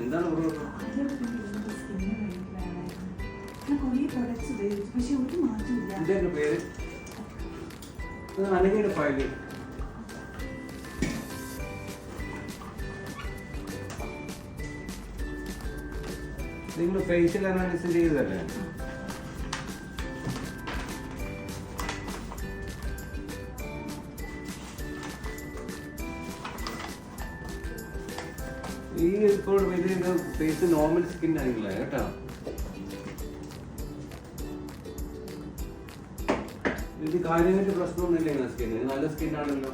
എന്താണ് പേര് അനഘയുടെ ഫയല് നിങ്ങൾ ഫേഷ്യൽ അനാലിസിസ് ചെയ്തതല്ലേ? ഈ ഇപ്പോൾ ഇത് ഫേസ് നോർമൽ സ്കിൻ ആയില്ല കേട്ടോ. ഇത് കാര്യമായിട്ട് പ്രശ്നമൊന്നുമില്ല ഇങ്ങനെ സ്കിൻ നല്ല സ്കിൻ ആണല്ലോ.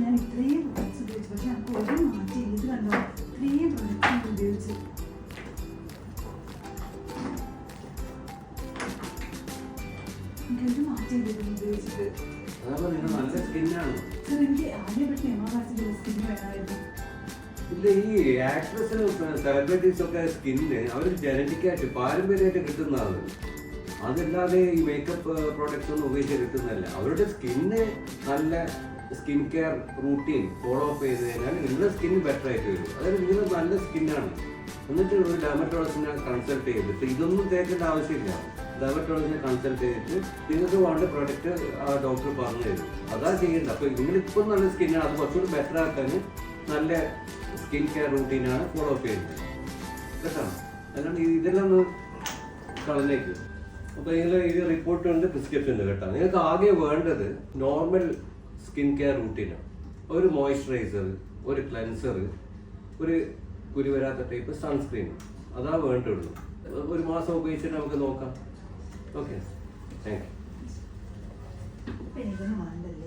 ഞാൻ ഇത്രയും ഉപയോഗിച്ചു പക്ഷെ നമുക്ക് ഒരു മാറ്റി ഇത് കണ്ടോ ഇത്രയും പ്രൊഡക്റ്റ് ഉപയോഗിച്ച് എനിക്കൊരു മാറ്റി ഉപയോഗിച്ചിട്ട് നല്ല സ്കിന്നാണ്. എനിക്ക് ആദ്യം പക്ഷേ എമാസിന്റെ സ്കിൻ വേണമായിരുന്നു. ഇല്ല ഈ ആക്ട്രസിന് സെലിബ്രിറ്റീസ് ഒക്കെ സ്കിന്ന് അവർ ജനറ്റിക്കായിട്ട് പാരമ്പര്യമായിട്ട് കിട്ടുന്നതാണ്. അതല്ലാതെ ഈ മേക്കപ്പ് പ്രോഡക്ട്സ് ഒന്നും ഉപയോഗിച്ച് കിട്ടുന്നതല്ല. അവരുടെ സ്കിന്ന് നല്ല skin care routine follow up ചെയ്ത് കഴിഞ്ഞാൽ നിങ്ങളുടെ സ്കിൻ ബെറ്റർ ആയിട്ട് വരും. അതായത് നിങ്ങൾ നല്ല സ്കിന്നാണ്. എന്നിട്ട് ഒരു ഡെർമറ്റോളജിനെ കൺസൾട്ട് ചെയ്തിട്ട് ഇതൊന്നും തേക്കേണ്ട ആവശ്യമില്ല. ഡെർമറ്റോളജിനെ കൺസൾട്ട് ചെയ്തിട്ട് നിങ്ങൾക്ക് വേണ്ട പ്രൊഡക്റ്റ് ആ ഡോക്ടർ പറഞ്ഞു തരും. അതാണ് ചെയ്യേണ്ടത്. അപ്പോൾ നിങ്ങളിപ്പോൾ നല്ല സ്കിന്നാണ്. അത് കുറച്ചുകൂടി ബെറ്റർ ആക്കാൻ നല്ല സ്കിൻ കെയർ റൂട്ടീനാണ് ഫോളോ അപ്പ് ചെയ്യുന്നത് കേട്ടോ. അതുകൊണ്ട് ഇതെല്ലാം ഒന്ന് കളഞ്ഞേക്കും. അപ്പോൾ നിങ്ങൾ ഈ റിപ്പോർട്ട് ഉണ്ട്, പ്രിസ്ക്രിപ്ഷൻ ഉണ്ട് കേട്ടോ. നിങ്ങൾക്ക് ആകെ വേണ്ടത് നോർമൽ സ്കിൻ കെയർ റൂട്ടീനാണ്. ഒരു മോയ്സ്ചറൈസർ, ഒരു ക്ലെൻസർ, ഒരു കുരു വരാത്ത ടൈപ്പ് സൺസ്ക്രീൻ. അതാ വേണ്ടുള്ളൂ. ഒരു മാസം ഉപയോഗിച്ചിട്ട് നമുക്ക് നോക്കാം. Okay, thank you.